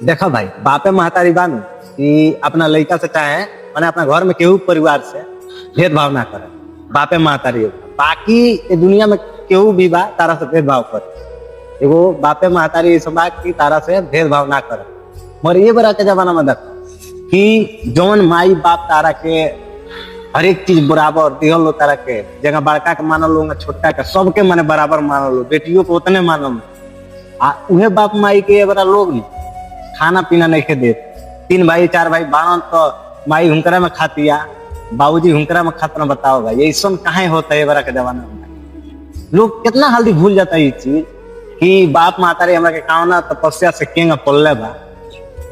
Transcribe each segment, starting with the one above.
देखो भाई, बापे महतारी बानू कि अपना लड़का से चाहे मैंने अपना घर में केहू परिवार से भेदभाव ना करे। बापे महतारी बाकी ये दुनिया में केहू भी बा तारा से भेदभाव करे। एगो बापे महतारी इस बात की तारा से भेदभाव ना करे। मगर ये बड़ा के जमाना में देखो कि जौन माई बाप तारा के हर एक चीज बराबर दिहल लो, तारा के जगह बड़का के मानल लो, छोटका के सबके माने बराबर मानल लो, बेटियों को उतने मानल लो। आ उहे बाप माई के बड़ा लोग नहीं खाना पीना नहीं दे। 3 भाई 4 भाई बारन तो माई हुंकरा में खातिया, बाबूजी हुंकरा में खातना। बताओ भाई ये सब कहाँ होता है बड़ा के जमाना में। लोग कितना जल्दी भूल जाता है ये चीज कि बाप मातारी हमरा के कावना तपस्या से केंगा पलले बा।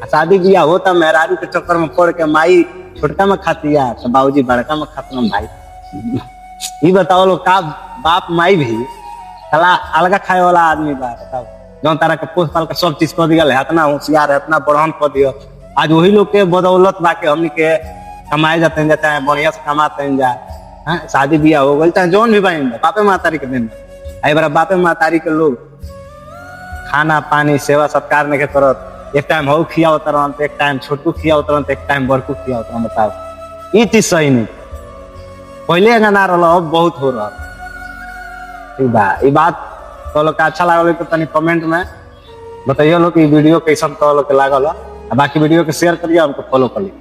शादी बियाह होता मेहरारू के चक्कर में पड़ के माई छोटका में खातिया तो बाबूजी बड़का में खातना। भाई ये बताओ लोग का बाप माई भी कला अलगा खाए वाला आदमी बा। बताओ जौन तारा के पोस पाल के सब चीज कर दिया है, इतना होशियार है, इतना बढ़न कर दिया। आज वही लोग के बदौलत बा के हमनी के कमाए जाते हैं, चाहे बढ़िया से कमाते हैं जा। शादी बियाह हो गई चाहे जौन भी बन बापे मातारी के दिन आई बड़ा बापे मातारी के लोग खाना पानी सेवा सत्कार नहीं के करत। एक टाइम हो खिया उतरन, एक टाइम छोटू खिया उतरन, एक टाइम बड़कू खिया उतरन। बताओ ये चीज सही नहीं। पहले ना रहा अब बहुत हो रहा। ठीक बा, ये बात तो लोग अच्छा लागल तो तनी कमेंट में बताइए लोग कि वीडियो कैसन तो लोग के लागल। बाकी वीडियो के शेयर करिए, हमको फॉलो करिए।